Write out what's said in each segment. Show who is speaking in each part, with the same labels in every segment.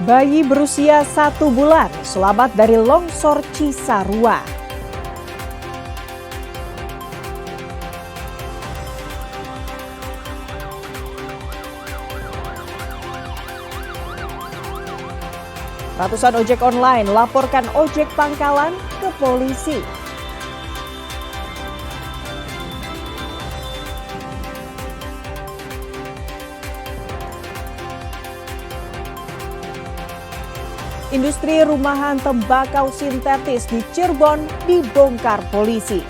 Speaker 1: Bayi berusia 1 bulan selamat dari longsor Cisarua. Ratusan ojek online laporkan ojek pangkalan ke polisi. Industri rumahan tembakau sintetis di Cirebon dibongkar polisi.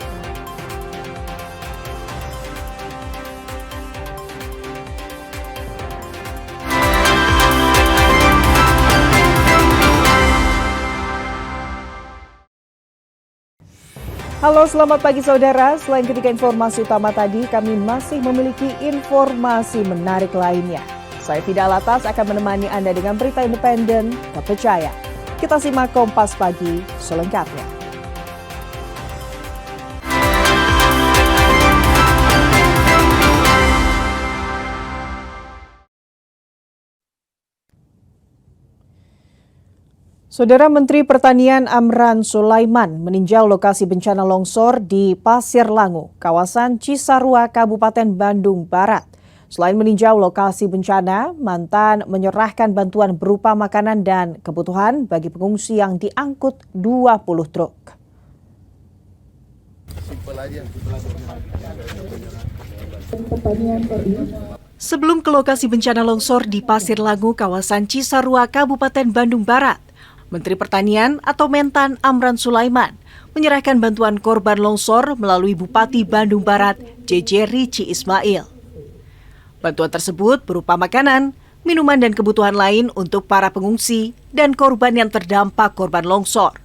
Speaker 1: Halo, selamat pagi saudara. Selain ketiga informasi utama tadi, kami masih memiliki informasi menarik lainnya. Saya Fida Alatas akan menemani Anda dengan berita independen, terpercaya. Kita simak Kompas Pagi selengkapnya. Saudara Menteri Pertanian Amran Sulaiman meninjau lokasi bencana longsor di Pasir Langu, kawasan Cisarua, Kabupaten Bandung Barat. Selain meninjau lokasi bencana, mantan menyerahkan bantuan berupa makanan dan kebutuhan bagi pengungsi yang diangkut 20 truk. Sebelum ke lokasi bencana longsor di Pasir Langu, kawasan Cisarua, Kabupaten Bandung Barat, Menteri Pertanian atau Mentan Amran Sulaiman menyerahkan bantuan korban longsor melalui Bupati Bandung Barat, JJ Rici Ismail. Bantuan tersebut berupa makanan, minuman dan kebutuhan lain untuk para pengungsi dan korban yang terdampak korban longsor.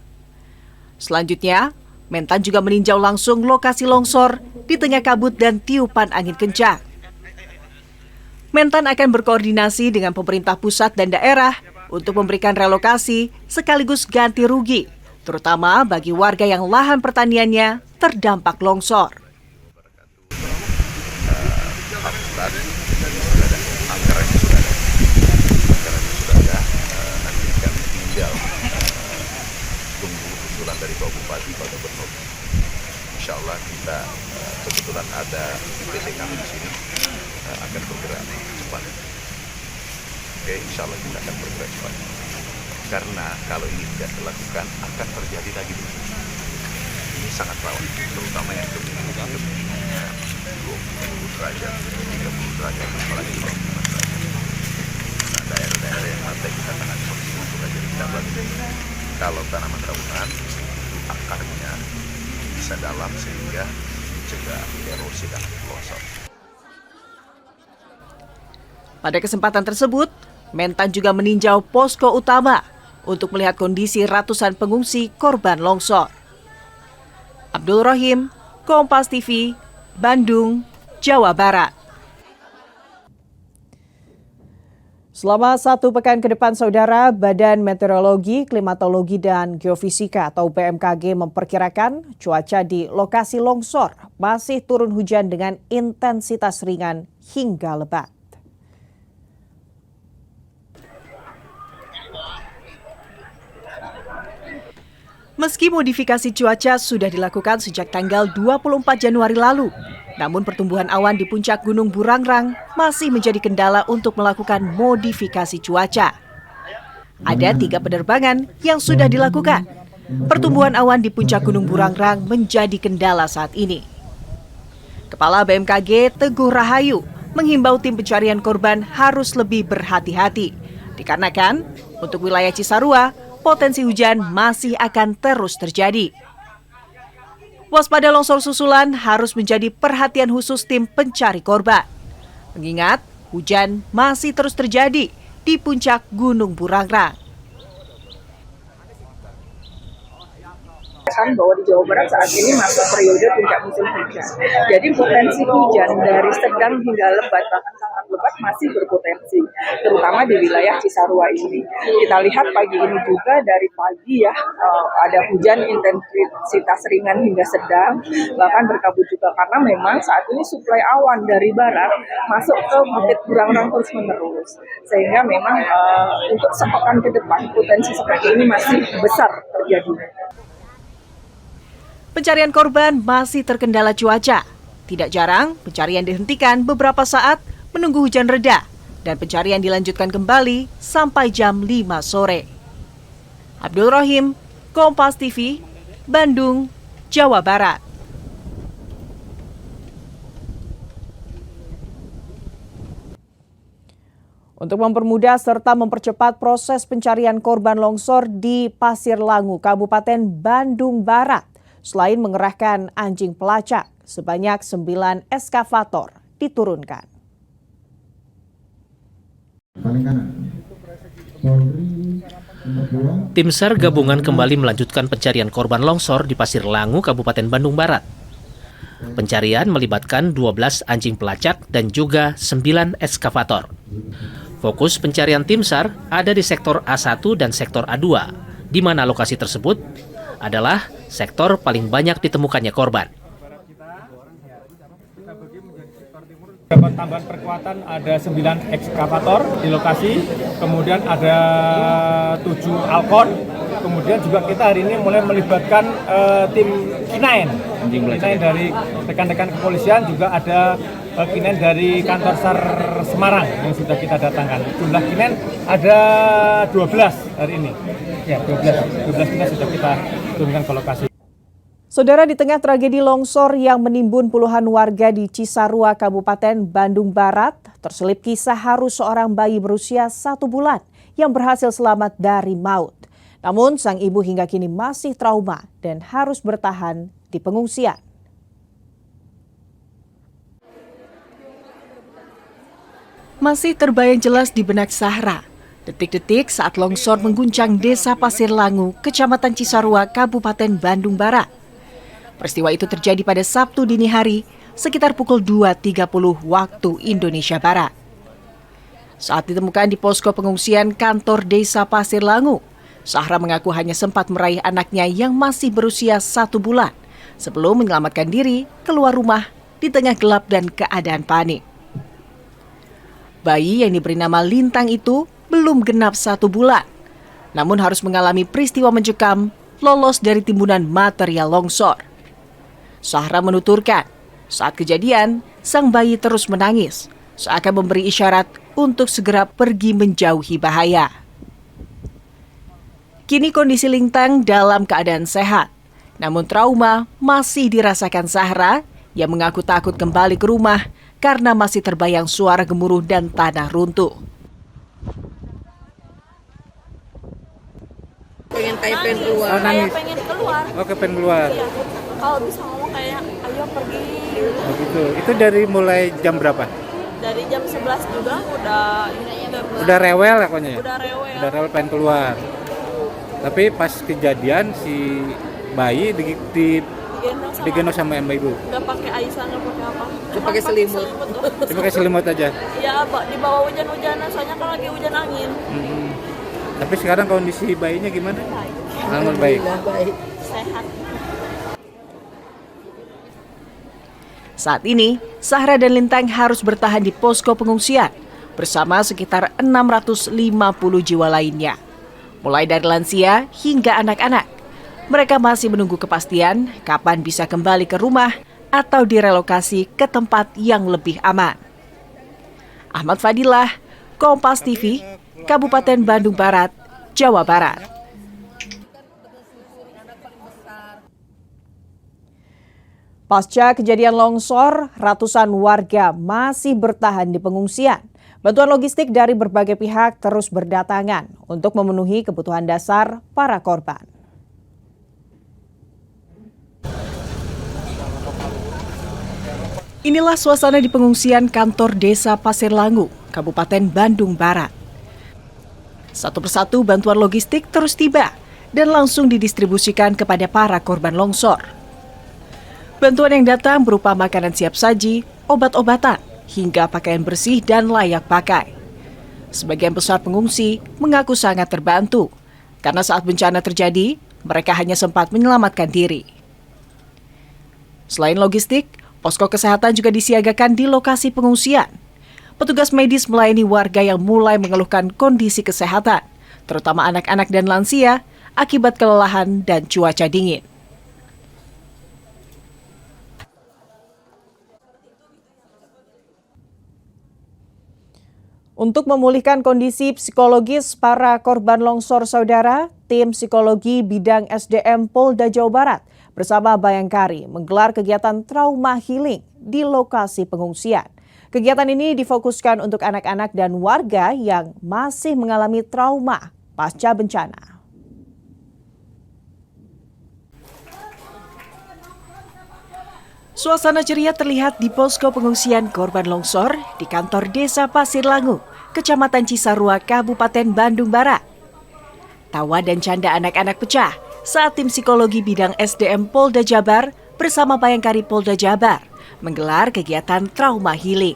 Speaker 1: Selanjutnya, Mentan juga meninjau langsung lokasi longsor di tengah kabut dan tiupan angin kencang. Mentan akan berkoordinasi dengan pemerintah pusat dan daerah untuk memberikan relokasi sekaligus ganti rugi, terutama bagi warga yang lahan pertaniannya terdampak longsor.
Speaker 2: Dari Pak Bupati, Pak Gubernur. Insya Allah kita kebetulan ada PT kami di sini akan bergerak cepat. Oke, insya Allah kita akan bergerak cepat. Karena kalau ini tidak dilakukan akan terjadi lagi begitu. Ini sangat rawan, terutama yang kemudiannya 20 derajat, 30 derajat, apalagi 25 derajat. Nah, daerah-daerah yang lantai kita tangani posisi untuk aja kita bagi. Kalau tanaman daunan akarnya bisa dalam sehingga mencegah erosi dan longsor.
Speaker 1: Pada kesempatan tersebut, Mentan juga meninjau posko utama untuk melihat kondisi ratusan pengungsi korban longsor. Abdul Rahim, Kompas TV, Bandung, Jawa Barat. Selama 1 pekan ke depan, saudara, Badan Meteorologi, Klimatologi, dan Geofisika atau BMKG memperkirakan cuaca di lokasi longsor masih turun hujan dengan intensitas ringan hingga lebat. Meski modifikasi cuaca sudah dilakukan sejak tanggal 24 Januari lalu, namun pertumbuhan awan di puncak Gunung Burangrang masih menjadi kendala untuk melakukan modifikasi cuaca. Ada 3 penerbangan yang sudah dilakukan. Pertumbuhan awan di puncak Gunung Burangrang menjadi kendala saat ini. Kepala BMKG Teguh Rahayu menghimbau tim pencarian korban harus lebih berhati-hati, dikarenakan untuk wilayah Cisarua, potensi hujan masih akan terus terjadi. Waspada longsor susulan harus menjadi perhatian khusus tim pencari korban. Mengingat hujan masih terus terjadi di puncak Gunung Burangrang.
Speaker 3: Bahwa di Jawa Barat saat ini masuk periode puncak musim hujan. Jadi potensi hujan dari sedang hingga lebat bahkan sangat lebat lebat masih berpotensi, terutama di wilayah Cisarua ini. Kita lihat pagi ini juga dari pagi ya, ada hujan intensitas ringan hingga sedang, bahkan berkabut juga karena memang saat ini suplai awan dari barat masuk ke Bukit Burangrang terus menerus, sehingga memang untuk sepekan ke depan potensi seperti ini masih besar terjadi.
Speaker 1: Pencarian korban masih terkendala cuaca. Tidak jarang, pencarian dihentikan beberapa saat menunggu hujan reda dan pencarian dilanjutkan kembali sampai jam 5 sore. Abdul Rohim, Kompas TV, Bandung, Jawa Barat. Untuk mempermudah serta mempercepat proses pencarian korban longsor di Pasir Langu, Kabupaten Bandung Barat, selain mengerahkan anjing pelacak, sebanyak 9 eskavator diturunkan.
Speaker 4: Tim SAR gabungan kembali melanjutkan pencarian korban longsor di Pasir Langu, Kabupaten Bandung Barat. Pencarian melibatkan 12 anjing pelacak dan juga 9 eskavator. Fokus pencarian tim SAR ada di sektor A1 dan sektor A2, di mana lokasi tersebut adalah sektor paling banyak ditemukannya korban.
Speaker 5: Dapat tambahan perkuatan ada 9 ekskavator di lokasi, kemudian ada 7 Alcon, kemudian juga kita hari ini mulai melibatkan tim K9 dari rekan-rekan kepolisian, juga ada K9 dari kantor SAR Semarang yang sudah kita datangkan. Jumlah K9 ada 12 hari ini. Ya, 12 K9 sudah kita turunkan ke lokasi.
Speaker 1: Saudara, di tengah tragedi longsor yang menimbun puluhan warga di Cisarua, Kabupaten Bandung Barat, terselip kisah haru seorang bayi berusia 1 bulan yang berhasil selamat dari maut. Namun, sang ibu hingga kini masih trauma dan harus bertahan di pengungsian. Masih terbayang jelas di benak Sahra detik-detik saat longsor mengguncang Desa Pasir Langu, Kecamatan Cisarua, Kabupaten Bandung Barat. Peristiwa itu terjadi pada Sabtu dini hari sekitar pukul 2.30 waktu Indonesia Barat. Saat ditemukan di posko pengungsian kantor Desa Pasir Langu, Sahra mengaku hanya sempat meraih anaknya yang masih berusia 1 bulan sebelum menyelamatkan diri keluar rumah di tengah gelap dan keadaan panik. Bayi yang diberi nama Lintang itu belum genap 1 bulan, namun harus mengalami peristiwa mencekam lolos dari timbunan material longsor. Sahra menuturkan, saat kejadian, sang bayi terus menangis, seakan memberi isyarat untuk segera pergi menjauhi bahaya. Kini kondisi Lintang dalam keadaan sehat, namun trauma masih dirasakan Sahra yang mengaku takut kembali ke rumah karena masih terbayang suara gemuruh dan tanah runtuh.
Speaker 3: Pengen keluar.
Speaker 6: Pengen keluar.
Speaker 5: Oke, pengen keluar.
Speaker 6: Iya. Kalau bisa ngomong kayak ayo pergi.
Speaker 5: Oh gitu. Itu dari mulai jam berapa?
Speaker 6: Dari jam 11 juga
Speaker 5: Udah rewel ya pokoknya ya?
Speaker 6: Udah rewel.
Speaker 5: Udah rewel pengen keluar. Tapi pas kejadian si bayi digendong sama ibu.
Speaker 6: Nggak pakai Aisyah, nggak pakai apa.
Speaker 3: Dia pakai selimut.
Speaker 5: Dia pakai selimut aja.
Speaker 6: Iya, di bawah hujan-hujanan, soalnya kan lagi hujan angin.
Speaker 5: Tapi sekarang kondisi bayinya gimana? Alhamdulillah baik.
Speaker 6: Sehat.
Speaker 1: Saat ini, Sahra dan Lintang harus bertahan di posko pengungsian bersama sekitar 650 jiwa lainnya. Mulai dari lansia hingga anak-anak. Mereka masih menunggu kepastian kapan bisa kembali ke rumah atau direlokasi ke tempat yang lebih aman. Ahmad Fadilah, Kompas TV, Kabupaten Bandung Barat, Jawa Barat. Pasca kejadian longsor, ratusan warga masih bertahan di pengungsian. Bantuan logistik dari berbagai pihak terus berdatangan untuk memenuhi kebutuhan dasar para korban. Inilah suasana di pengungsian kantor Desa Pasir Langu, Kabupaten Bandung Barat. Satu persatu bantuan logistik terus tiba dan langsung didistribusikan kepada para korban longsor. Bantuan yang datang berupa makanan siap saji, obat-obatan, hingga pakaian bersih dan layak pakai. Sebagian besar pengungsi mengaku sangat terbantu karena saat bencana terjadi, mereka hanya sempat menyelamatkan diri. Selain logistik, posko kesehatan juga disiagakan di lokasi pengungsian. Petugas medis melayani warga yang mulai mengeluhkan kondisi kesehatan, terutama anak-anak dan lansia, akibat kelelahan dan cuaca dingin. Untuk memulihkan kondisi psikologis para korban longsor saudara, tim psikologi bidang SDM Polda Jawa Barat bersama Bayangkari menggelar kegiatan trauma healing di lokasi pengungsian. Kegiatan ini difokuskan untuk anak-anak dan warga yang masih mengalami trauma pasca bencana. Suasana ceria terlihat di posko pengungsian korban longsor di kantor Desa Pasir Langu, Kecamatan Cisarua, Kabupaten Bandung Barat. Tawa dan canda anak-anak pecah saat tim psikologi bidang SDM Polda Jabar bersama Bayangkari Polda Jabar menggelar kegiatan trauma healing.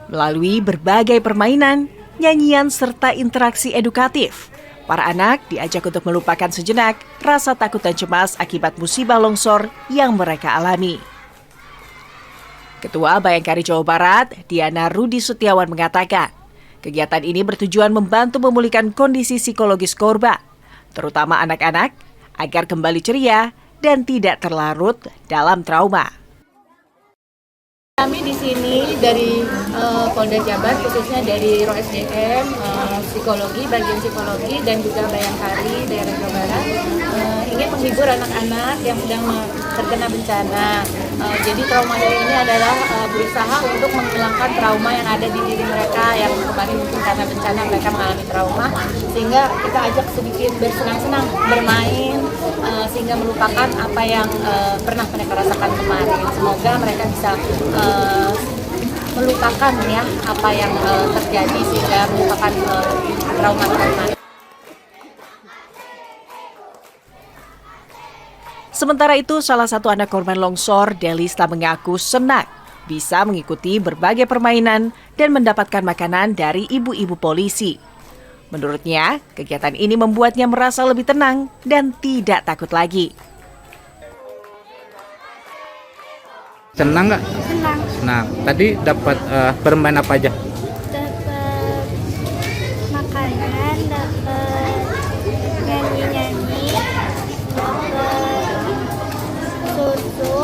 Speaker 1: Melalui berbagai permainan, nyanyian, serta interaksi edukatif, para anak diajak untuk melupakan sejenak rasa takut dan cemas akibat musibah longsor yang mereka alami. Ketua Bayangkari Jawa Barat, Diana Rudi Setiawan mengatakan, kegiatan ini bertujuan membantu memulihkan kondisi psikologis korban, terutama anak-anak, agar kembali ceria dan tidak terlarut dalam trauma.
Speaker 7: Kami di sini dari Polda Jabar, khususnya dari Ro SDM, psikologi, bagian psikologi, dan juga Bayangkari daerah Jawa Barat, ingin menghibur anak-anak yang sedang terkena bencana. Jadi trauma healing ini adalah berusaha untuk menghilangkan trauma yang ada di diri mereka yang kemarin mungkin karena bencana mereka mengalami trauma, sehingga kita ajak sedikit bersenang-senang, bermain, sehingga melupakan apa yang pernah mereka rasakan kemarin. Semoga mereka bisa melupakan ya apa yang terjadi, sehingga melupakan trauma-trauma.
Speaker 1: Sementara itu, salah satu anak korban longsor, Delista, mengaku senang bisa mengikuti berbagai permainan dan mendapatkan makanan dari ibu-ibu polisi. Menurutnya, kegiatan ini membuatnya merasa lebih tenang dan tidak takut lagi.
Speaker 8: Senang nggak?
Speaker 9: Senang.
Speaker 8: Nah, tadi dapat bermain apa aja?
Speaker 9: Dapat makanan, dapat nyanyi-nyanyi, dapat susu,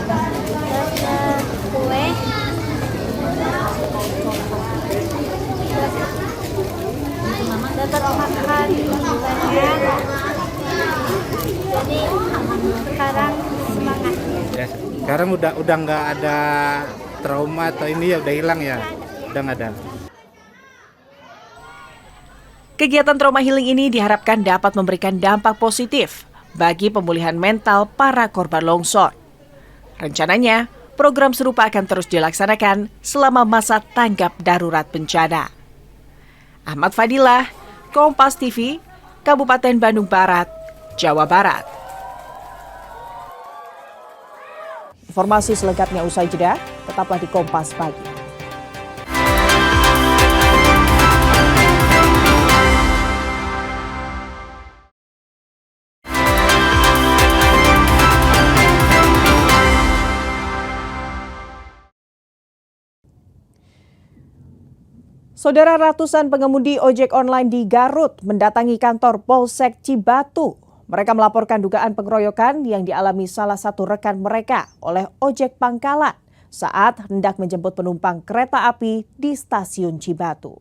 Speaker 9: dapat kue, dapat makan banyak. Jadi sekarang semangat.
Speaker 8: Ya, sekarang udah nggak ada trauma atau ini ya udah hilang ya? Udah nggak ada.
Speaker 1: Kegiatan trauma healing ini diharapkan dapat memberikan dampak positif bagi pemulihan mental para korban longsor. Rencananya, program serupa akan terus dilaksanakan selama masa tanggap darurat bencana. Ahmad Fadilah, Kompas TV, Kabupaten Bandung Barat, Jawa Barat. Informasi selengkapnya usai jeda, tetaplah di Kompas Pagi. Saudara, ratusan pengemudi ojek online di Garut mendatangi kantor Polsek Cibatu. Mereka melaporkan dugaan pengeroyokan yang dialami salah satu rekan mereka oleh ojek pangkalan saat hendak menjemput penumpang kereta api di stasiun Cibatu.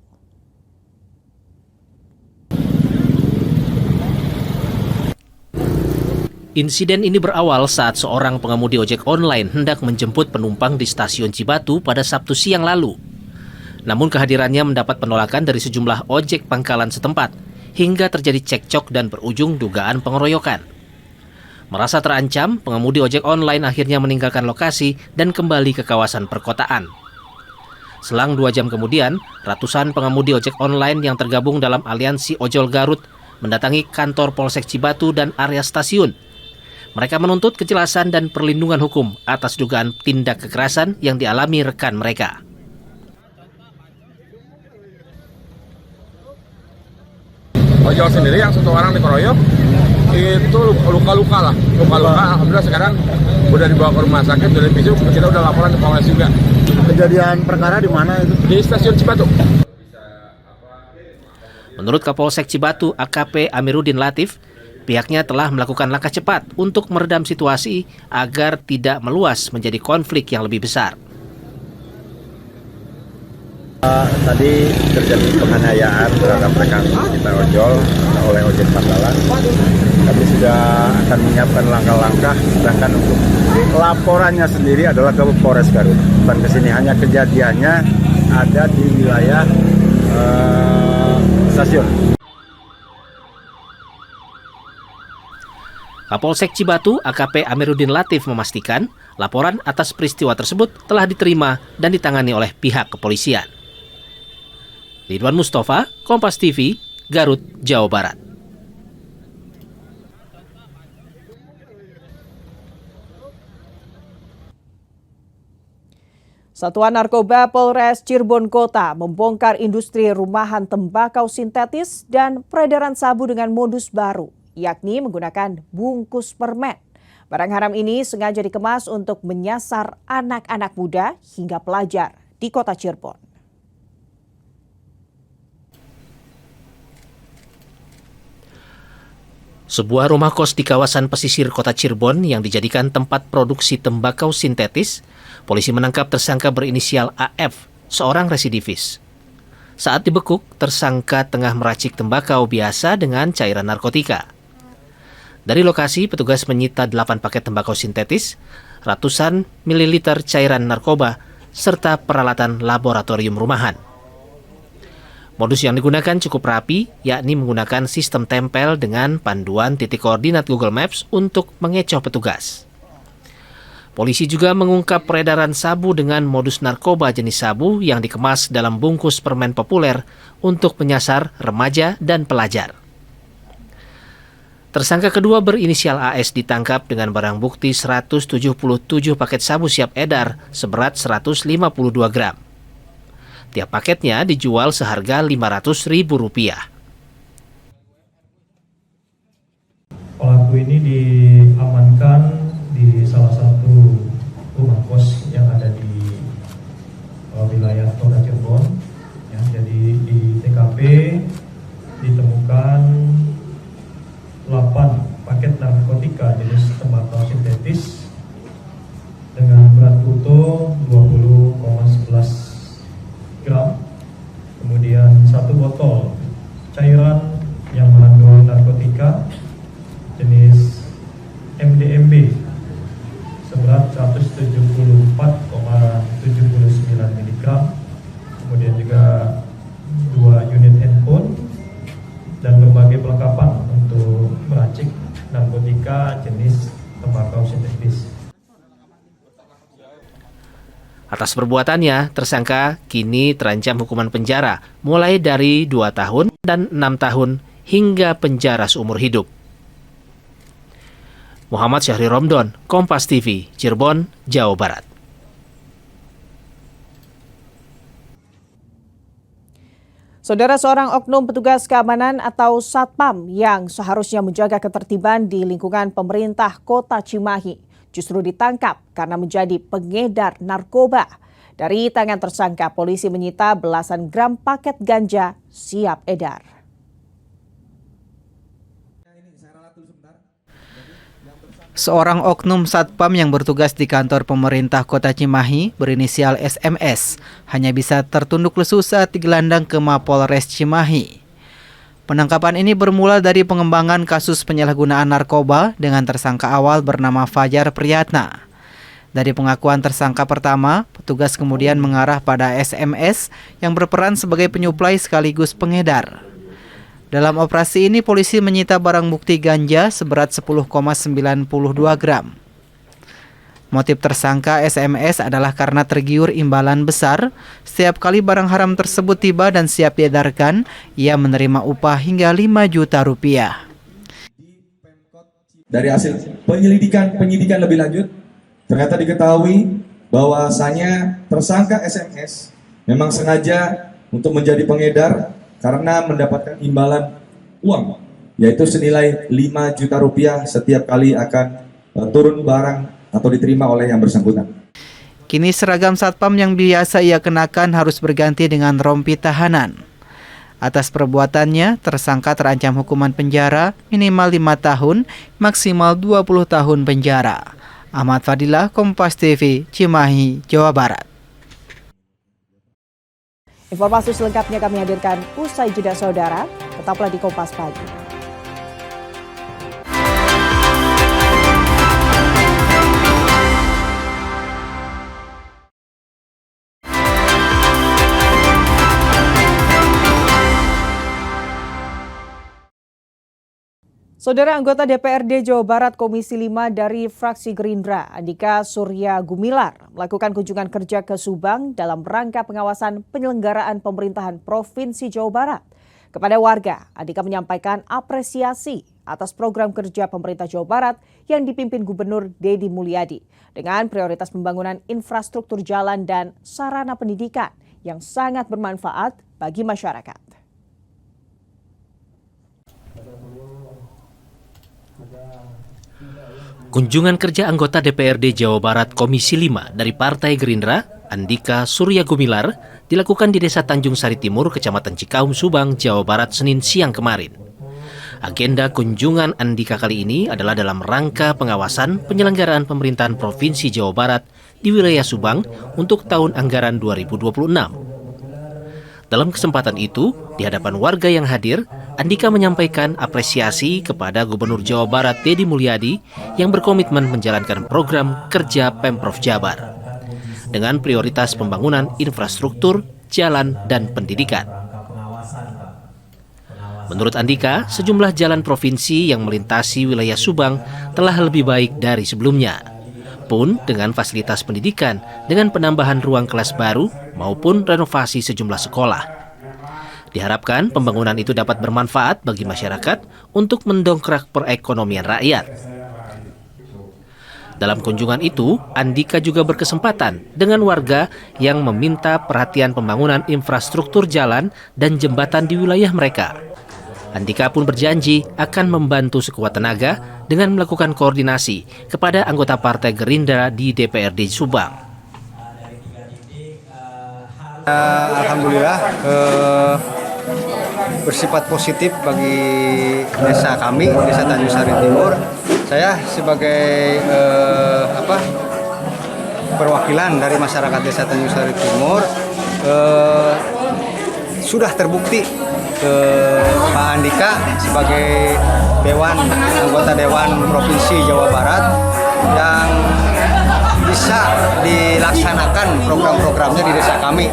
Speaker 4: Insiden ini berawal saat seorang pengemudi ojek online hendak menjemput penumpang di stasiun Cibatu pada Sabtu siang lalu. Namun kehadirannya mendapat penolakan dari sejumlah ojek pangkalan setempat, hingga terjadi cekcok dan berujung dugaan pengeroyokan. Merasa terancam, pengemudi ojek online akhirnya meninggalkan lokasi dan kembali ke kawasan perkotaan. Selang 2 jam kemudian, ratusan pengemudi ojek online yang tergabung dalam aliansi Ojol Garut mendatangi kantor Polsek Cibatu dan area stasiun. Mereka menuntut kejelasan dan perlindungan hukum atas dugaan tindak kekerasan yang dialami rekan mereka.
Speaker 10: Ojol sendiri yang satu orang dikeroyok itu luka-luka lah, alhamdulillah sekarang udah dibawa ke rumah sakit, udah divisum, kita udah laporan ke Polres juga.
Speaker 8: Kejadian perkara di mana itu?
Speaker 10: Di stasiun Cibatu.
Speaker 4: Menurut Kapolsek Cibatu AKP Amiruddin Latif, pihaknya telah melakukan langkah cepat untuk meredam situasi agar tidak meluas menjadi konflik yang lebih besar.
Speaker 11: Tadi terjadi penganiayaan terhadap rekan kita ojol oleh ojek pangkalan. Kami sudah akan menyiapkan langkah-langkah, sedangkan untuk laporannya sendiri adalah ke Polres Garut. Bukan ke sini, hanya kejadiannya ada di wilayah stasiun.
Speaker 4: Kapolsek Cibatu AKP Amiruddin Latif memastikan laporan atas peristiwa tersebut telah diterima dan ditangani oleh pihak kepolisian. Ridwan Mustafa, Kompas TV, Garut, Jawa Barat.
Speaker 1: Satuan Narkoba Polres Cirebon Kota membongkar industri rumahan tembakau sintetis dan peredaran sabu dengan modus baru, yakni menggunakan bungkus permen. Barang haram ini sengaja dikemas untuk menyasar anak-anak muda hingga pelajar di Kota Cirebon.
Speaker 4: Sebuah rumah kos di kawasan pesisir Kota Cirebon yang dijadikan tempat produksi tembakau sintetis, polisi menangkap tersangka berinisial AF, seorang residivis. Saat dibekuk, tersangka tengah meracik tembakau biasa dengan cairan narkotika. Dari lokasi, petugas menyita 8 paket tembakau sintetis, ratusan mililiter cairan narkoba, serta peralatan laboratorium rumahan. Modus yang digunakan cukup rapi, yakni menggunakan sistem tempel dengan panduan titik koordinat Google Maps untuk mengecoh petugas. Polisi juga mengungkap peredaran sabu dengan modus narkoba jenis sabu yang dikemas dalam bungkus permen populer untuk menyasar remaja dan pelajar. Tersangka kedua berinisial AS ditangkap dengan barang bukti 177 paket sabu siap edar seberat 152 gram. Tiap paketnya dijual seharga Rp500.000.
Speaker 5: Pelaku ini diamankan di salah satu rumah kos yang ada di wilayah Kota Cirebon. Ya, jadi di TKP ditemukan 8 paket narkotika jenis tembakau sintetis dengan berat utuh 20,11 gram, kemudian 1 botol cairan yang mengandung narkotika jenis MDMB seberat 174,79 mg, kemudian juga 2 unit handphone dan berbagai perlengkapan untuk meracik narkotika jenis tembakau sintetis.
Speaker 4: Atas perbuatannya, tersangka kini terancam hukuman penjara mulai dari 2 tahun dan 6 tahun hingga penjara seumur hidup. Muhammad Syahri Romdon, Kompas TV, Cirebon, Jawa Barat.
Speaker 1: Saudara, seorang oknum petugas keamanan atau Satpam yang seharusnya menjaga ketertiban di lingkungan pemerintah Kota Cimahi justru ditangkap karena menjadi pengedar narkoba. Dari tangan tersangka, polisi menyita belasan gram paket ganja siap edar.
Speaker 12: Seorang oknum Satpam yang bertugas di kantor pemerintah Kota Cimahi berinisial SMS hanya bisa tertunduk lesu saat digelandang ke Mapolres Cimahi. Penangkapan ini bermula dari pengembangan kasus penyalahgunaan narkoba dengan tersangka awal bernama Fajar Priyatna. Dari pengakuan tersangka pertama, petugas kemudian mengarah pada SMS yang berperan sebagai penyuplai sekaligus pengedar. Dalam operasi ini, polisi menyita barang bukti ganja seberat 10,92 gram. Motif tersangka SMS adalah karena tergiur imbalan besar. Setiap kali barang haram tersebut tiba dan siap diedarkan, ia menerima upah hingga 5 juta rupiah.
Speaker 13: dari hasil penyidikan lebih lanjut, ternyata diketahui bahwasanya tersangka SMS memang sengaja untuk menjadi pengedar karena mendapatkan imbalan uang, yaitu senilai 5 juta rupiah setiap kali akan turun barang atau diterima oleh yang bersangkutan.
Speaker 12: Kini seragam satpam yang biasa ia kenakan harus berganti dengan rompi tahanan. Atas perbuatannya, tersangka terancam hukuman penjara minimal 5 tahun, maksimal 20 tahun penjara. Ahmad Fadilah, Kompas TV, Cimahi, Jawa Barat.
Speaker 1: Informasi selengkapnya kami hadirkan usai jeda saudara. Tetaplah di Kompas Pagi. Saudara anggota DPRD Jawa Barat Komisi 5 dari fraksi Gerindra, Andika Surya Gumilar, melakukan kunjungan kerja ke Subang dalam rangka pengawasan penyelenggaraan pemerintahan Provinsi Jawa Barat. Kepada warga, Andika menyampaikan apresiasi atas program kerja pemerintah Jawa Barat yang dipimpin Gubernur Deddy Mulyadi dengan prioritas pembangunan infrastruktur jalan dan sarana pendidikan yang sangat bermanfaat bagi masyarakat.
Speaker 4: Kunjungan kerja anggota DPRD Jawa Barat Komisi 5 dari Partai Gerindra, Andika Surya Gumilar, dilakukan di Desa Tanjung Sari Timur, Kecamatan Cikaum, Subang, Jawa Barat, Senin siang kemarin. Agenda kunjungan Andika kali ini adalah dalam rangka pengawasan penyelenggaraan pemerintahan Provinsi Jawa Barat di wilayah Subang untuk tahun anggaran 2026. Dalam kesempatan itu, di hadapan warga yang hadir, Andika menyampaikan apresiasi kepada Gubernur Jawa Barat Deddy Mulyadi yang berkomitmen menjalankan program kerja Pemprov Jabar dengan prioritas pembangunan infrastruktur, jalan, dan pendidikan. Menurut Andika, sejumlah jalan provinsi yang melintasi wilayah Subang telah lebih baik dari sebelumnya, pun dengan fasilitas pendidikan dengan penambahan ruang kelas baru maupun renovasi sejumlah sekolah. Diharapkan pembangunan itu dapat bermanfaat bagi masyarakat untuk mendongkrak perekonomian rakyat. Dalam kunjungan itu, Andika juga berkesempatan dengan warga yang meminta perhatian pembangunan infrastruktur jalan dan jembatan di wilayah mereka. Andika pun berjanji akan membantu sekuat tenaga dengan melakukan koordinasi kepada anggota Partai Gerindra di DPRD Subang.
Speaker 14: Alhamdulillah bersifat positif bagi desa kami, Desa Tanjung Sari Timur. Saya sebagai perwakilan dari masyarakat Desa Tanjung Sari Timur sudah terbukti Pak Andika sebagai anggota Dewan Provinsi Jawa Barat yang bisa dilaksanakan program-programnya di desa kami.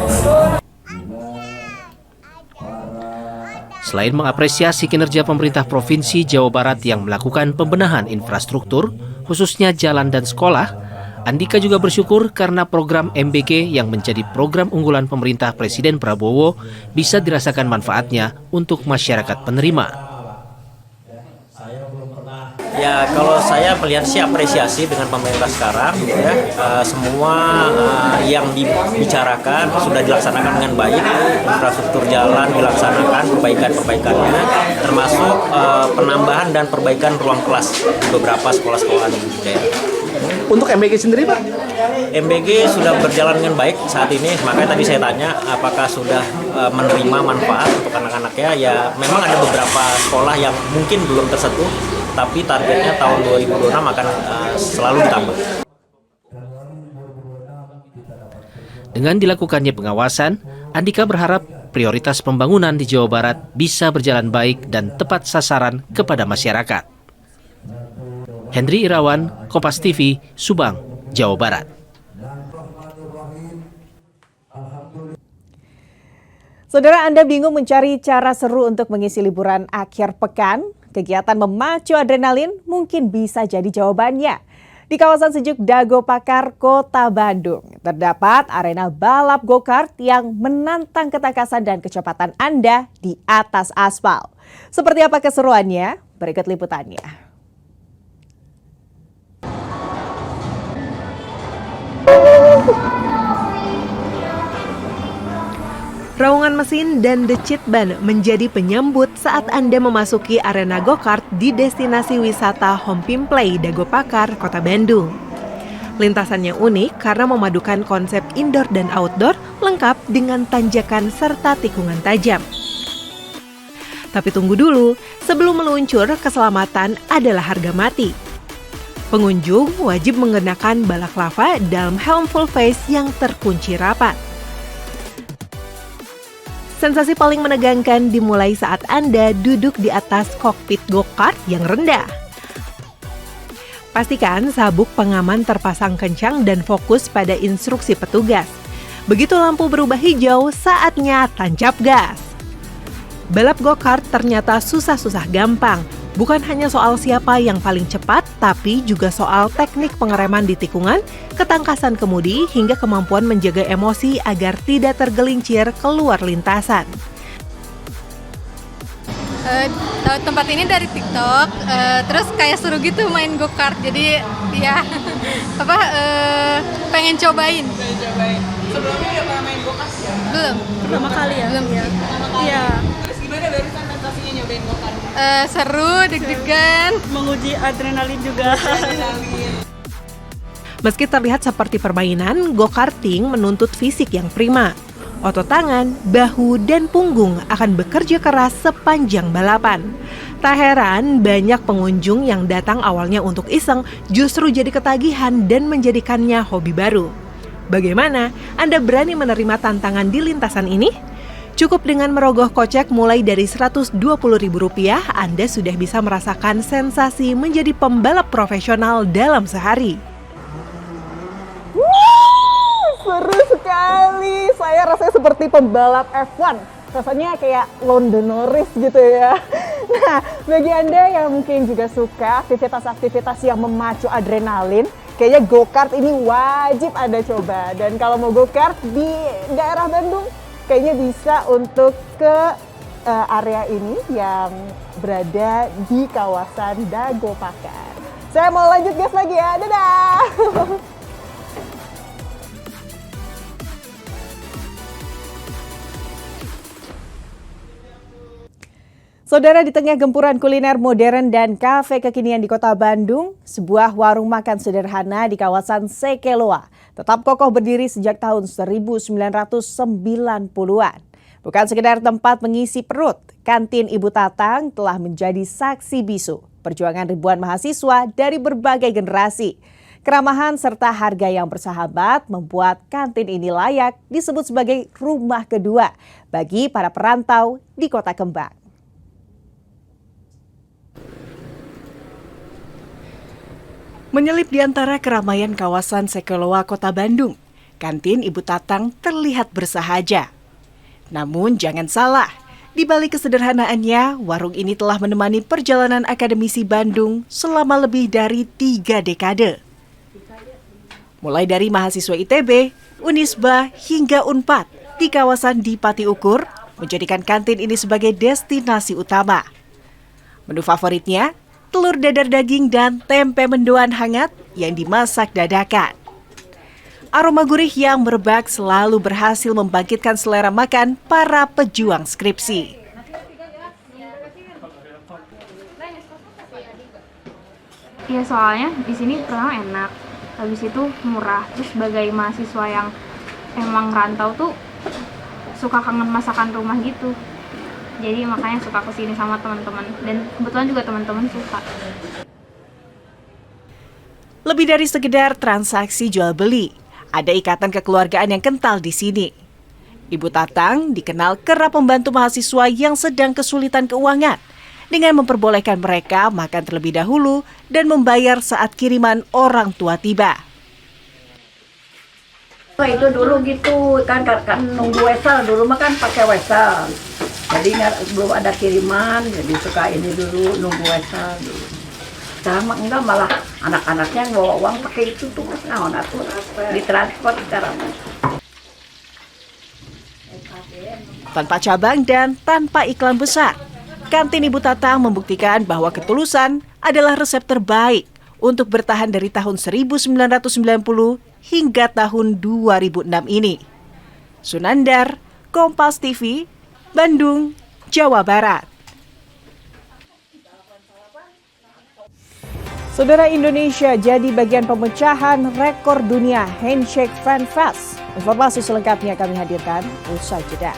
Speaker 4: Selain mengapresiasi kinerja pemerintah Provinsi Jawa Barat yang melakukan pembenahan infrastruktur, khususnya jalan dan sekolah, Andika juga bersyukur karena program MBG yang menjadi program unggulan pemerintah Presiden Prabowo bisa dirasakan manfaatnya untuk masyarakat penerima.
Speaker 15: Ya, kalau saya melihat sih apresiasi dengan pemerintah sekarang, ya, semua yang dibicarakan sudah dilaksanakan dengan baik, infrastruktur jalan dilaksanakan, perbaikannya, termasuk penambahan dan perbaikan ruang kelas di beberapa sekolah-sekolah di daerah.
Speaker 16: Untuk MBG sendiri, Pak?
Speaker 15: MBG sudah berjalan dengan baik saat ini, makanya tadi saya tanya apakah sudah menerima manfaat untuk anak-anaknya. Ya, memang ada beberapa sekolah yang mungkin belum tersentuh, tapi targetnya tahun 2026 akan selalu ditambah.
Speaker 4: Dengan dilakukannya pengawasan, Andika berharap prioritas pembangunan di Jawa Barat bisa berjalan baik dan tepat sasaran kepada masyarakat. Hendri Irawan, Kompas TV, Subang, Jawa Barat.
Speaker 1: Saudara, Anda bingung mencari cara seru untuk mengisi liburan akhir pekan? Kegiatan memacu adrenalin mungkin bisa jadi jawabannya. Di kawasan sejuk Dago Pakar, Kota Bandung, terdapat arena balap go-kart yang menantang ketangkasan dan kecepatan Anda di atas aspal. Seperti apa keseruannya? Berikut liputannya.
Speaker 17: Raungan mesin dan decit ban menjadi penyambut saat Anda memasuki arena go-kart di destinasi wisata Hompim Play Dago Pakar, Kota Bandung. Lintasannya unik karena memadukan konsep indoor dan outdoor lengkap dengan tanjakan serta tikungan tajam. Tapi tunggu dulu, sebelum meluncur, keselamatan adalah harga mati. Pengunjung wajib mengenakan balaklava dalam helm full face yang terkunci rapat. Sensasi paling menegangkan dimulai saat Anda duduk di atas kokpit go-kart yang rendah. Pastikan sabuk pengaman terpasang kencang dan fokus pada instruksi petugas. Begitu lampu berubah hijau, saatnya tancap gas. Balap go-kart ternyata susah-susah gampang. Bukan hanya soal siapa yang paling cepat, tapi juga soal teknik pengereman di tikungan, ketangkasan kemudi, hingga kemampuan menjaga emosi agar tidak tergelincir keluar lintasan.
Speaker 18: Tahu tempat ini dari TikTok, terus kayak seru gitu main go-kart, jadi ya pengen cobain.
Speaker 6: Sebelumnya udah pernah main go-kart?
Speaker 18: Belum.
Speaker 6: Pertama kali ya?
Speaker 18: Belum.
Speaker 6: Iya. Terus gimana barusan sensasinya nyobain go-kart?
Speaker 18: Seru, deg-degan,
Speaker 6: menguji adrenalin juga.
Speaker 17: Meski terlihat seperti permainan, go-karting menuntut fisik yang prima. Otot tangan, bahu, dan punggung akan bekerja keras sepanjang balapan. Tak heran banyak pengunjung yang datang awalnya untuk iseng justru jadi ketagihan dan menjadikannya hobi baru. Bagaimana? Anda berani menerima tantangan di lintasan ini? Cukup dengan merogoh kocek mulai dari Rp120.000, Anda sudah bisa merasakan sensasi menjadi pembalap profesional dalam sehari.
Speaker 1: Seru sekali, saya rasanya seperti pembalap F1, rasanya kayak Lando Norris gitu ya. Nah, bagi Anda yang mungkin juga suka aktivitas-aktivitas yang memacu adrenalin, kayaknya go-kart ini wajib Anda coba. Dan kalau mau go-kart di daerah Bandung, kayaknya bisa untuk ke area ini yang berada di kawasan Dago Pakar. Saya mau lanjut gas lagi ya, dadah! Saudara, di tengah gempuran kuliner modern dan kafe kekinian di Kota Bandung, sebuah warung makan sederhana di kawasan Sekeloa tetap kokoh berdiri sejak tahun 1990-an. Bukan sekedar tempat mengisi perut, kantin Ibu Tatang telah menjadi saksi bisu perjuangan ribuan mahasiswa dari berbagai generasi. Keramahan serta harga yang bersahabat membuat kantin ini layak disebut sebagai rumah kedua bagi para perantau di Kota Kembang. Menyelip di antara keramaian kawasan Sekeloa, Kota Bandung, kantin Ibu Tatang terlihat bersahaja. Namun jangan salah, di balik kesederhanaannya, warung ini telah menemani perjalanan akademisi Bandung selama lebih dari 3 dekade. Mulai dari mahasiswa ITB, Unisba, hingga Unpad di kawasan Dipati Ukur, menjadikan kantin ini sebagai destinasi utama. Menu favoritnya, telur dadar daging dan tempe mendoan hangat yang dimasak dadakan. Aroma gurih yang merebak selalu berhasil membangkitkan selera makan para pejuang skripsi.
Speaker 19: Iya, soalnya di sini pertama enak, habis itu murah. Terus sebagai mahasiswa yang emang rantau tuh suka kangen masakan rumah gitu. Jadi makanya suka kesini sama teman-teman, dan kebetulan juga teman-teman suka.
Speaker 1: Lebih dari sekedar transaksi jual beli, ada ikatan kekeluargaan yang kental di sini. Ibu Tatang dikenal kerap membantu mahasiswa yang sedang kesulitan keuangan dengan memperbolehkan mereka makan terlebih dahulu dan membayar saat kiriman orang tua tiba.
Speaker 20: Itu dulu gitu kan nunggu wesel, dulu mah kan pakai wesel. Jadi belum ada kiriman, jadi suka ini dulu nunggu wesel dulu. Sekarang mah enggak, malah anak-anaknya yang bawa uang pakai itu tuh, nah tuh ditransport sekarang.
Speaker 1: Tanpa cabang dan tanpa iklan besar, kantin Ibu Tatang membuktikan bahwa ketulusan adalah resep terbaik untuk bertahan dari tahun 1990 hingga tahun 2006 ini. Sunandar, Kompas TV, Bandung, Jawa Barat. Saudara, Indonesia jadi bagian pemecahan rekor dunia Handshake Fan Fest. Informasi selengkapnya kami hadirkan usai jeda.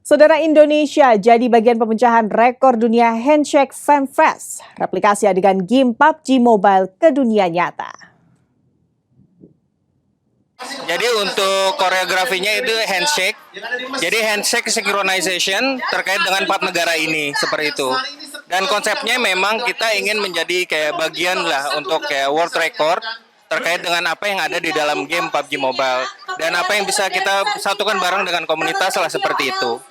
Speaker 1: Saudara, Indonesia jadi bagian pemecahan rekor dunia Handshake Fan Fest, replikasi adegan game PUBG Mobile ke dunia nyata.
Speaker 21: Jadi untuk koreografinya itu handshake. Jadi handshake synchronization terkait dengan 4 negara ini seperti itu. Dan konsepnya memang kita ingin menjadi kayak bagian lah untuk kayak world record terkait dengan apa yang ada di dalam game PUBG Mobile dan apa yang bisa kita satukan bareng dengan komunitas lah seperti itu.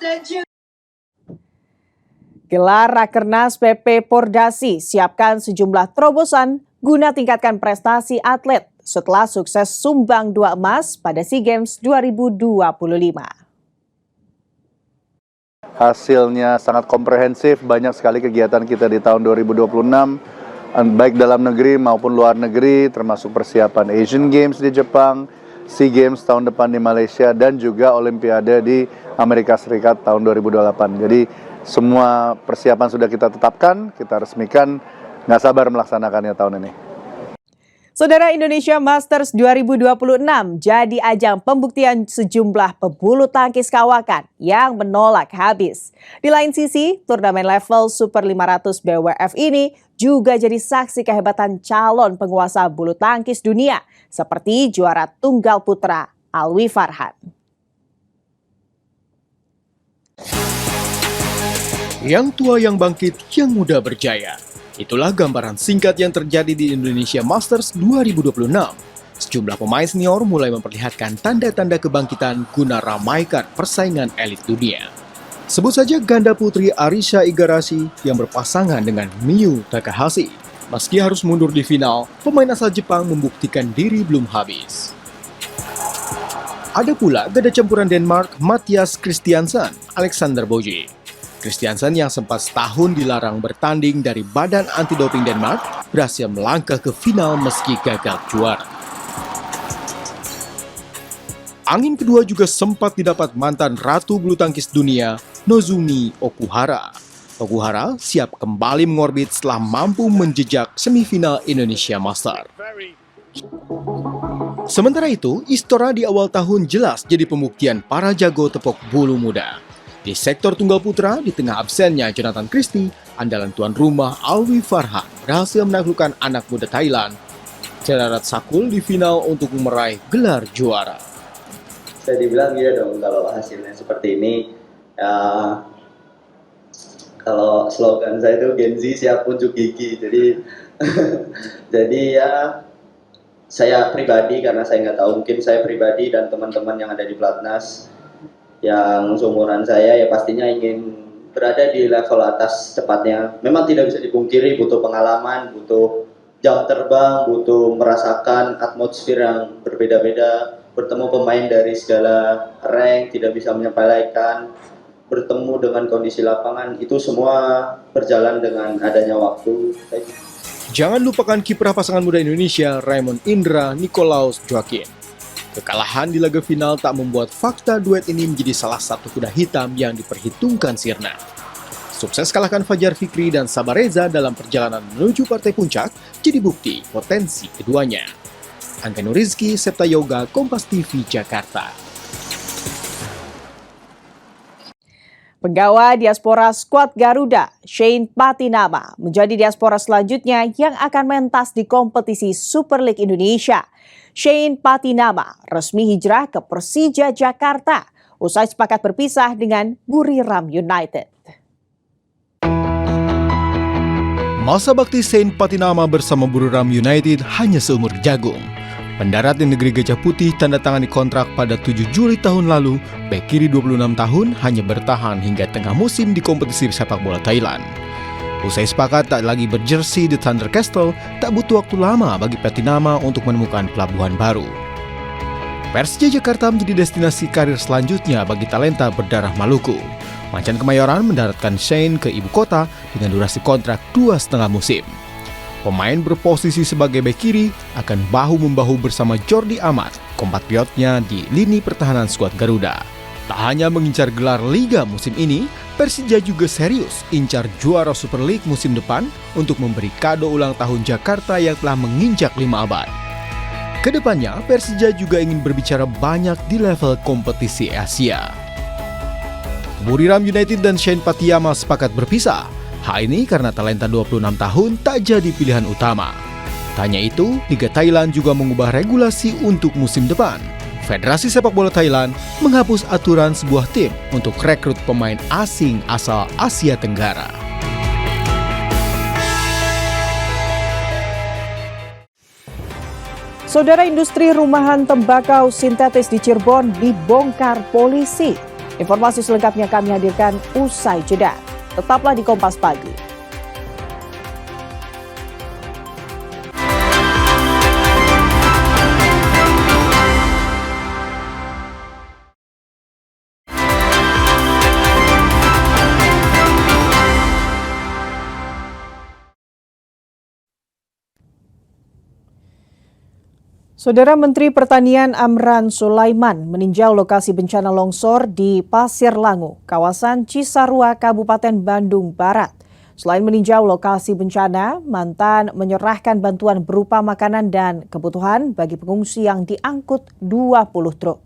Speaker 1: Gelar Rakernas PP Pordasi siapkan sejumlah terobosan guna tingkatkan prestasi atlet setelah sukses sumbang 2 emas pada SEA Games 2025.
Speaker 22: Hasilnya sangat komprehensif, banyak sekali kegiatan kita di tahun 2026. Baik dalam negeri maupun luar negeri, termasuk persiapan Asian Games di Jepang, SEA Games tahun depan di Malaysia, dan juga Olimpiade di Amerika Serikat tahun 2028. Jadi semua persiapan sudah kita tetapkan, kita resmikan, nggak sabar melaksanakannya tahun ini.
Speaker 1: Saudara, Indonesia Masters 2026 jadi ajang pembuktian sejumlah pebulu tangkis kawakan yang menolak habis. Di lain sisi, turnamen level Super 500 BWF ini juga jadi saksi kehebatan calon penguasa bulu tangkis dunia seperti juara tunggal putra Alwi Farhan.
Speaker 23: Yang tua yang bangkit, yang muda berjaya. Itulah gambaran singkat yang terjadi di Indonesia Masters 2026. Sejumlah pemain senior mulai memperlihatkan tanda-tanda kebangkitan guna ramaikan persaingan elit dunia. Sebut saja ganda putri Arisha Igarashi yang berpasangan dengan Miyu Takahashi. Meski harus mundur di final, pemain asal Jepang membuktikan diri belum habis. Ada pula ganda campuran Denmark Mathias Christiansen, Alexander Boje. Christiansen yang sempat setahun dilarang bertanding dari Badan Anti-Doping Denmark berhasil melangkah ke final meski gagal juara. Angin kedua juga sempat didapat mantan ratu bulu tangkis dunia Nozumi Okuhara. Okuhara siap kembali mengorbit setelah mampu menjejak semifinal Indonesia Master. Sementara itu, Istora di awal tahun jelas jadi pembuktian para jago tepok bulu muda. Di sektor tunggal putra, di tengah absennya Jonathan Christie, andalan tuan rumah Alwi Farhan berhasil menaklukkan anak muda Thailand, Cherarat Sakul di final untuk meraih gelar juara.
Speaker 24: Saya dibilang iya dong kalau hasilnya seperti ini. Kalau slogan saya itu Gen Z siap unjuk gigi. Jadi ya saya pribadi, karena saya nggak tahu, mungkin saya pribadi dan teman-teman yang ada di Platnas yang seumuran saya ya pastinya ingin berada di level atas cepatnya. Memang tidak bisa dipungkiri butuh pengalaman, butuh jam terbang, butuh merasakan atmosfer yang berbeda-beda, bertemu pemain dari segala rank, tidak bisa menyepelekan, bertemu dengan kondisi lapangan, itu semua berjalan dengan adanya waktu.
Speaker 23: Jangan lupakan kiprah pasangan muda Indonesia Raymond Indra Nikolaus Joaquin. Kekalahan di laga final tak membuat fakta duet ini menjadi salah satu kuda hitam yang diperhitungkan sirna. Sukses kalahkan Fajar Fikri dan Sabar Reza dalam perjalanan menuju partai puncak jadi bukti potensi keduanya. Angga Nurizki, Septa Yoga, Kompas TV, Jakarta.
Speaker 1: Penggawa diaspora skuad Garuda, Shane Patinama, menjadi diaspora selanjutnya yang akan mentas di kompetisi Super League Indonesia. Shane Patinama resmi hijrah ke Persija Jakarta usai sepakat berpisah dengan Buriram United.
Speaker 23: Masa bakti Saint Patinama bersama Buriram United hanya seumur jagung. Mendarat di negeri Gajah Putih tanda tangani kontrak pada 7 Juli tahun lalu, bek kiri 26 tahun hanya bertahan hingga tengah musim di kompetisi sepak bola Thailand. Usai sepakat tak lagi berjersey di Thunder Castle, tak butuh waktu lama bagi Patinama untuk menemukan pelabuhan baru. Persija Jakarta menjadi destinasi karir selanjutnya bagi talenta berdarah Maluku. Macan Kemayoran mendaratkan Shane ke ibu kota dengan durasi kontrak 2,5 musim. Pemain berposisi sebagai bek kiri akan bahu-membahu bersama Jordi Amat, kompatriotnya di lini pertahanan skuad Garuda. Tak hanya mengincar gelar Liga musim ini, Persija juga serius incar juara Super League musim depan untuk memberi kado ulang tahun Jakarta yang telah menginjak 5 abad. Kedepannya, Persija juga ingin berbicara banyak di level kompetisi Asia. Buriram United dan Saint Patinama sepakat berpisah. Hal ini karena talenta 26 tahun tak jadi pilihan utama. Tak hanya itu, Liga Thailand juga mengubah regulasi untuk musim depan. Federasi Sepak Bola Thailand menghapus aturan sebuah tim untuk rekrut pemain asing asal Asia Tenggara.
Speaker 1: Saudara, industri rumahan tembakau sintetis di Cirebon dibongkar polisi. Informasi selengkapnya kami hadirkan usai jeda. Tetaplah di Kompas Pagi. Saudara, Menteri Pertanian Amran Sulaiman meninjau lokasi bencana longsor di Pasir Langu, kawasan Cisarua, Kabupaten Bandung Barat. Selain meninjau lokasi bencana, Mantan menyerahkan bantuan berupa makanan dan kebutuhan bagi pengungsi yang diangkut 20 truk.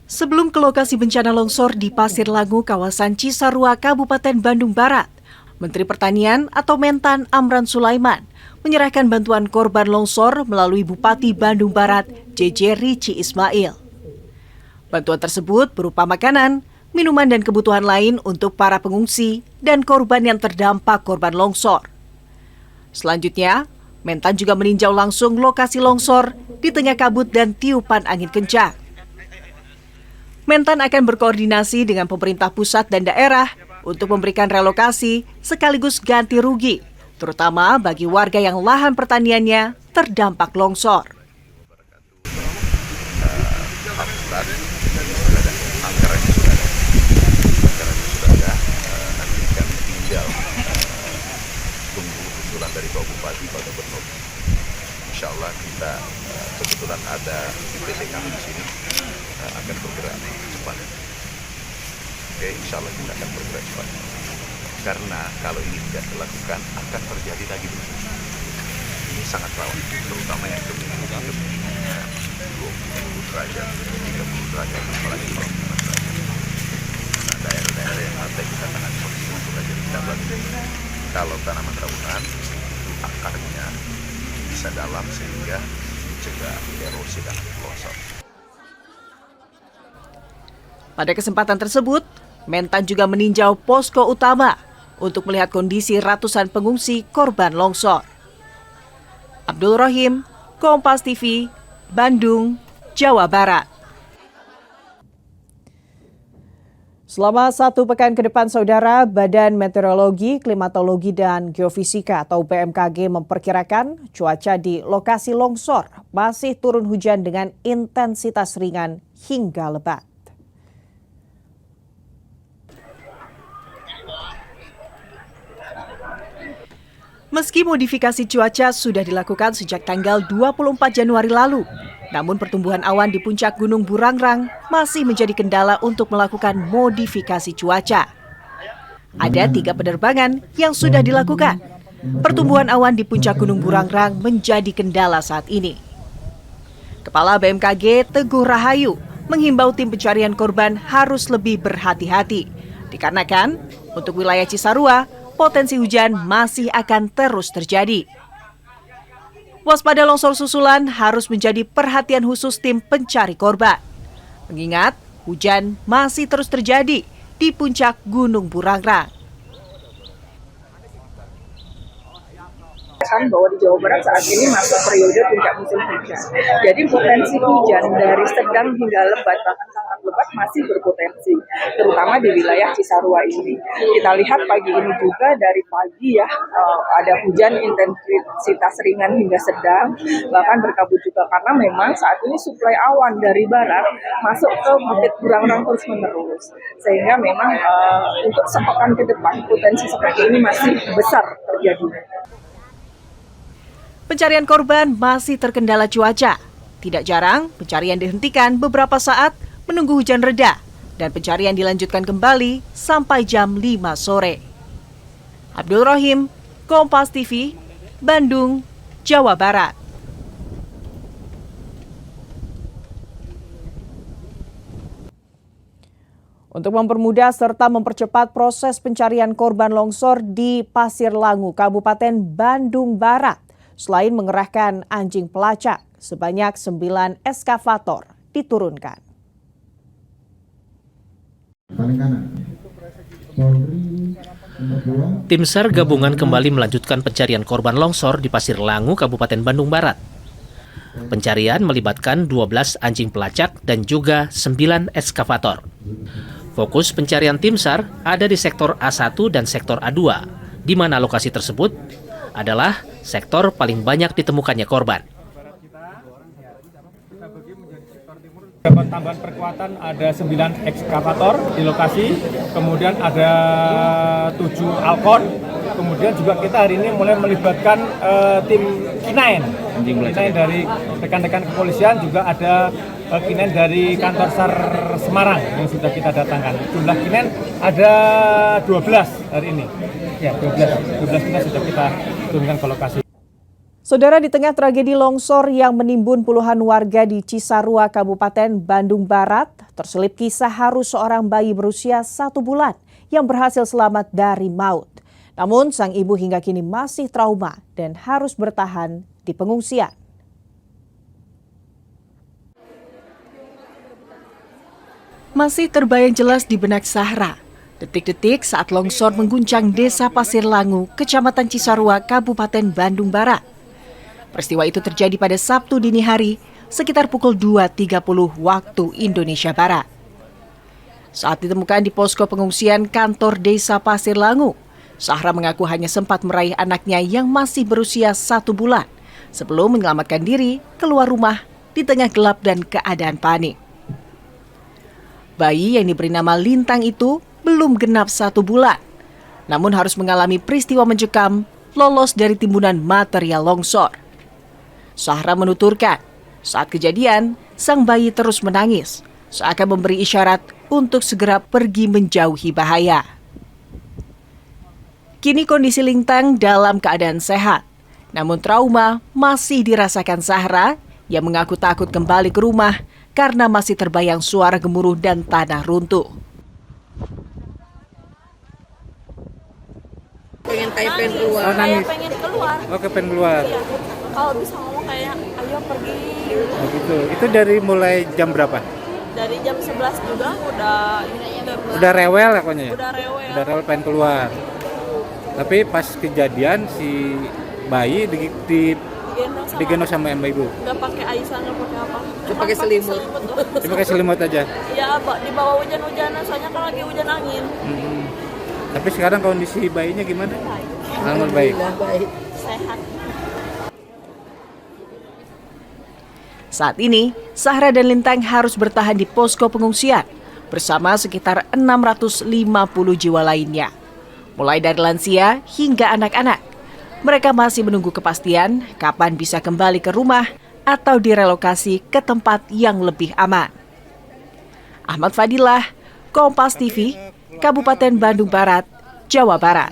Speaker 1: Sebelum ke lokasi bencana longsor di Pasir Langu, kawasan Cisarua, Kabupaten Bandung Barat, Menteri Pertanian atau Mentan Amran Sulaiman menyerahkan bantuan korban longsor melalui Bupati Bandung Barat, JJ Rici Ismail. Bantuan tersebut berupa makanan, minuman dan kebutuhan lain untuk para pengungsi dan korban yang terdampak korban longsor. Selanjutnya, Mentan juga meninjau langsung lokasi longsor di tengah kabut dan tiupan angin kencang. Mentan akan berkoordinasi dengan pemerintah pusat dan daerah untuk memberikan relokasi sekaligus ganti rugi, terutama bagi warga yang lahan pertaniannya terdampak longsor.
Speaker 22: Tunggu usulan dari Pak Bupati, Pak Gubernur. Insya Allah kita kebetulan ada PT kami di sini akan bergerak cepat. Oke, insya Allah kita akan bergerak cepat. Karena kalau ini tidak dilakukan akan terjadi lagi begitu. Ini sangat rawan, terutama yang kemudian 20 derajat, 30 derajat, apalagi kalau 5 derajat. Nah, daerah-daerah yang lantai kita tangani seperti 10 derajat kita bantu. Kalau tanaman rawunan, akarnya bisa dalam sehingga mencegah erosi dan longsor.
Speaker 1: Pada kesempatan tersebut, Mentan juga meninjau posko utama untuk melihat kondisi ratusan pengungsi korban longsor. Abdul Rahim, Kompas TV, Bandung, Jawa Barat. Selama 1 pekan ke depan, Saudara, Badan Meteorologi, Klimatologi, dan Geofisika atau BMKG memperkirakan cuaca di lokasi longsor masih turun hujan dengan intensitas ringan hingga lebat. Meski modifikasi cuaca sudah dilakukan sejak tanggal 24 Januari lalu, namun pertumbuhan awan di puncak Gunung Burangrang masih menjadi kendala untuk melakukan modifikasi cuaca. Ada 3 penerbangan yang sudah dilakukan. Pertumbuhan awan di puncak Gunung Burangrang menjadi kendala saat ini. Kepala BMKG Teguh Rahayu menghimbau tim pencarian korban harus lebih berhati-hati, dikarenakan untuk wilayah Cisarua, potensi hujan masih akan terus terjadi. Waspada longsor susulan harus menjadi perhatian khusus tim pencari korban. Mengingat hujan masih terus terjadi di puncak Gunung Burangrang.
Speaker 2: Bahwa di Jawa Barat saat ini masuk periode puncak musim hujan. Jadi potensi hujan dari sedang hingga lebat, bahkan sangat lebat masih berpotensi, terutama di wilayah Cisarua ini. Kita lihat pagi ini juga dari pagi ya, ada hujan intensitas ringan hingga sedang, bahkan berkabut juga karena memang saat ini suplai awan dari barat masuk ke Bukit Burangrang terus menerus. Sehingga memang untuk sepekan ke depan potensi seperti ini masih besar terjadi.
Speaker 1: Pencarian korban masih terkendala cuaca. Tidak jarang, pencarian dihentikan beberapa saat menunggu hujan reda dan pencarian dilanjutkan kembali sampai jam 5 sore. Abdul Rohim, Kompas TV, Bandung, Jawa Barat. Untuk mempermudah serta mempercepat proses pencarian korban longsor di Pasir Langu, Kabupaten Bandung Barat, selain mengerahkan anjing pelacak, sebanyak 9 eskavator diturunkan.
Speaker 4: Tim SAR gabungan kembali melanjutkan pencarian korban longsor di Pasir Langu, Kabupaten Bandung Barat. Pencarian melibatkan 12 anjing pelacak dan juga 9 eskavator. Fokus pencarian tim SAR ada di sektor A1 dan sektor A2, di mana lokasi tersebut adalah sektor paling banyak ditemukannya korban.
Speaker 5: Dapat tambahan perkuatan ada 9 ekskavator di lokasi, kemudian ada 7 Alkon, kemudian juga kita hari ini mulai melibatkan tim K9 dari rekan-rekan kepolisian, juga ada K9 dari kantor SAR Semarang yang sudah kita datangkan. Jumlah K9 ada 12 hari ini. Ya, 12 kita sudah kita turunkan ke lokasi.
Speaker 1: Saudara, di tengah tragedi longsor yang menimbun puluhan warga di Cisarua, Kabupaten Bandung Barat, terselip kisah haru seorang bayi berusia 1 bulan yang berhasil selamat dari maut. Namun, sang ibu hingga kini masih trauma dan harus bertahan di pengungsian. Masih terbayang jelas di benak Sahra detik-detik saat longsor mengguncang Desa Pasir Langu, Kecamatan Cisarua, Kabupaten Bandung Barat. Peristiwa itu terjadi pada Sabtu dini hari, sekitar pukul 2.30 waktu Indonesia Barat. Saat ditemukan di posko pengungsian kantor Desa Pasir Langu, Sahra mengaku hanya sempat meraih anaknya yang masih berusia 1 bulan sebelum menyelamatkan diri keluar rumah di tengah gelap dan keadaan panik. Bayi yang diberi nama Lintang itu belum genap 1 bulan, namun harus mengalami peristiwa mencekam lolos dari timbunan material longsor. Sahra menuturkan, saat kejadian, sang bayi terus menangis, seakan memberi isyarat untuk segera pergi menjauhi bahaya. Kini kondisi Lintang dalam keadaan sehat, namun trauma masih dirasakan Sahra yang mengaku takut kembali ke rumah karena masih terbayang suara gemuruh dan tanah runtuh.
Speaker 6: Pengen keluar.
Speaker 8: Oh, nangis.
Speaker 6: Pengen keluar.
Speaker 8: Oh, pengen keluar.
Speaker 6: Iya. Kalau bisa ngomong kayak ayo pergi.
Speaker 8: Oh, gitu. Itu dari mulai jam berapa?
Speaker 6: Dari jam 11 juga
Speaker 8: udah rewel ya pokoknya ya?
Speaker 6: Udah
Speaker 8: rewel pengen keluar. Tapi pas kejadian si bayi digendong sama ibu.
Speaker 6: Nggak pakai Aisyah, nggak pakai apa.
Speaker 20: Cuma pakai selimut.
Speaker 8: Cuma pakai selimut aja.
Speaker 6: Ya, di bawah hujan-hujanan, soalnya kan lagi hujan angin.
Speaker 8: Tapi sekarang kondisi bayinya gimana? Alhamdulillah baik.
Speaker 6: Sehat.
Speaker 1: Saat ini, Sahra dan Lintang harus bertahan di posko pengungsian bersama sekitar 650 jiwa lainnya. Mulai dari lansia hingga anak-anak. Mereka masih menunggu kepastian kapan bisa kembali ke rumah atau direlokasi ke tempat yang lebih aman. Ahmad Fadilah, Kompas TV, Kabupaten Bandung Barat, Jawa Barat.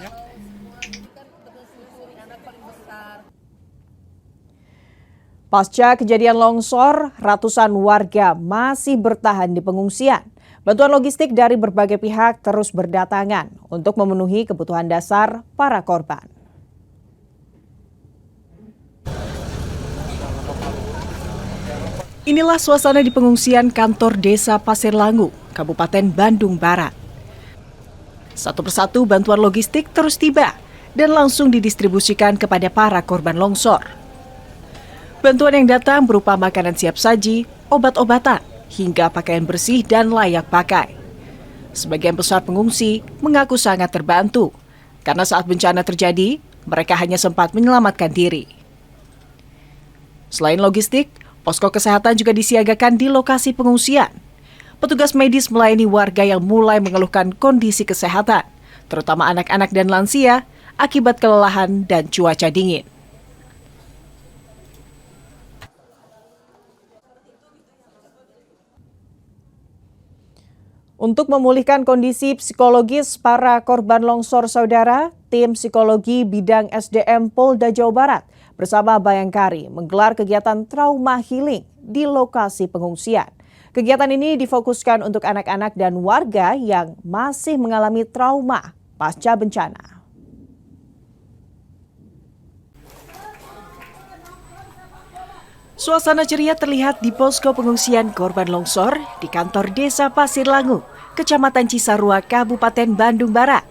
Speaker 1: Pasca kejadian longsor, ratusan warga masih bertahan di pengungsian. Bantuan logistik dari berbagai pihak terus berdatangan untuk memenuhi kebutuhan dasar para korban. Inilah suasana di pengungsian kantor Desa Pasir Langu, Kabupaten Bandung Barat. Satu persatu bantuan logistik terus tiba dan langsung didistribusikan kepada para korban longsor. Bantuan yang datang berupa makanan siap saji, obat-obatan, hingga pakaian bersih dan layak pakai. Sebagian besar pengungsi mengaku sangat terbantu karena saat bencana terjadi, mereka hanya sempat menyelamatkan diri. Selain logistik, posko kesehatan juga disiagakan di lokasi pengungsian. Petugas medis melayani warga yang mulai mengeluhkan kondisi kesehatan, terutama anak-anak dan lansia, akibat kelelahan dan cuaca dingin. Untuk memulihkan kondisi psikologis para korban longsor saudara, tim psikologi bidang SDM Polda Jawa Barat bersama Bayangkari menggelar kegiatan trauma healing di lokasi pengungsian. Kegiatan ini difokuskan untuk anak-anak dan warga yang masih mengalami trauma pasca bencana. Suasana ceria terlihat di posko pengungsian korban longsor di kantor Desa Pasir Langu, Kecamatan Cisarua, Kabupaten Bandung Barat.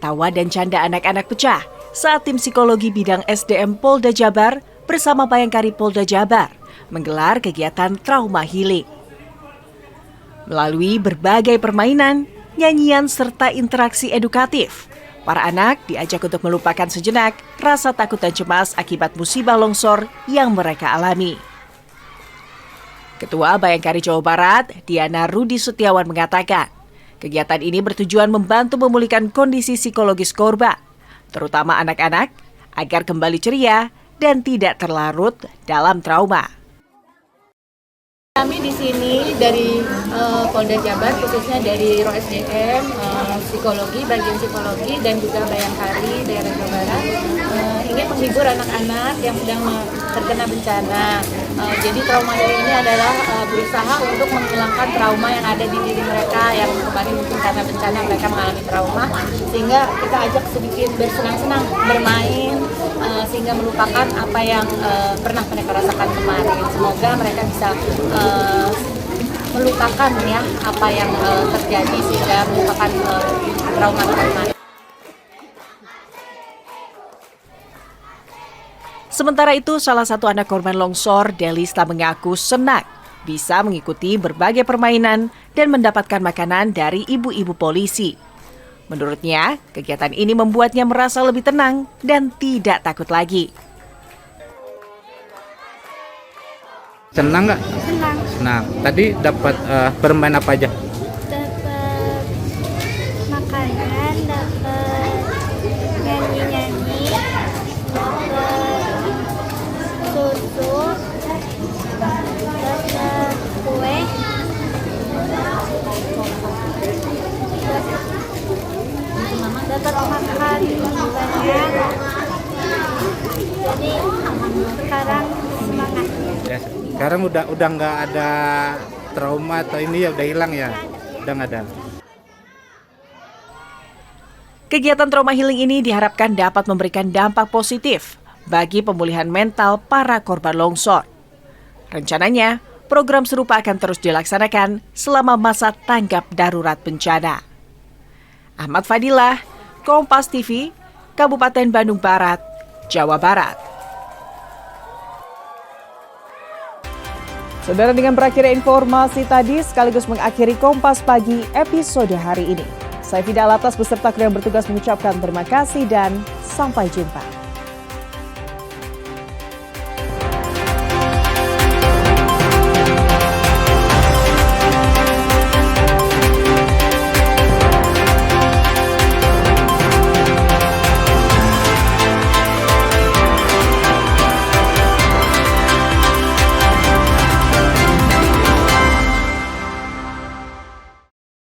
Speaker 1: Tawa dan canda anak-anak pecah saat tim psikologi bidang SDM Polda Jabar bersama Bayangkari Polda Jabar menggelar kegiatan trauma healing. Melalui berbagai permainan, nyanyian, serta interaksi edukatif, para anak diajak untuk melupakan sejenak rasa takut dan cemas akibat musibah longsor yang mereka alami. Ketua Bayangkari Jawa Barat, Diana Rudi Setiawan mengatakan, kegiatan ini bertujuan membantu memulihkan kondisi psikologis korban, terutama anak-anak, agar kembali ceria dan tidak terlarut dalam trauma.
Speaker 3: Kami di sini dari Polda Jabar, khususnya dari ROSDM, psikologi, bagian psikologi, dan juga Bayangkari daerah Jawa Barat, ingin menghibur anak-anak yang sedang terkena bencana. Jadi trauma healing ini adalah berusaha untuk menghilangkan trauma yang ada di diri mereka, yang kemarin mungkin karena bencana mereka mengalami trauma, sehingga kita ajak sedikit bersenang-senang, bermain, sehingga melupakan apa yang pernah mereka rasakan kemarin. Semoga mereka bisa melupakan ya apa yang terjadi, sehingga melupakan trauma kemarin.
Speaker 1: Sementara itu, salah satu anak korban longsor, Delista, mengaku senang bisa mengikuti berbagai permainan dan mendapatkan makanan dari ibu-ibu polisi. Menurutnya, kegiatan ini membuatnya merasa lebih tenang dan tidak takut lagi.
Speaker 8: Senang nggak?
Speaker 19: Senang.
Speaker 8: Senang. Tadi dapat bermain apa aja?
Speaker 19: Dapat makanan, dapat nyanyi-nyanyi, dapat susu, dapat kue, dapat makan banyak. Jadi sekarang semangat.
Speaker 8: Ya, sekarang udah nggak ada trauma atau ini ya udah hilang ya? Udah nggak ada.
Speaker 1: Kegiatan trauma healing ini diharapkan dapat memberikan dampak positif bagi pemulihan mental para korban longsor. Rencananya, program serupa akan terus dilaksanakan selama masa tanggap darurat bencana. Ahmad Fadilah, Kompas TV, Kabupaten Bandung Barat, Jawa Barat. Saudara, dengan berakhirnya informasi tadi sekaligus mengakhiri Kompas Pagi episode hari ini. Saya Fida Alatas beserta kru yang bertugas mengucapkan terima kasih dan sampai jumpa.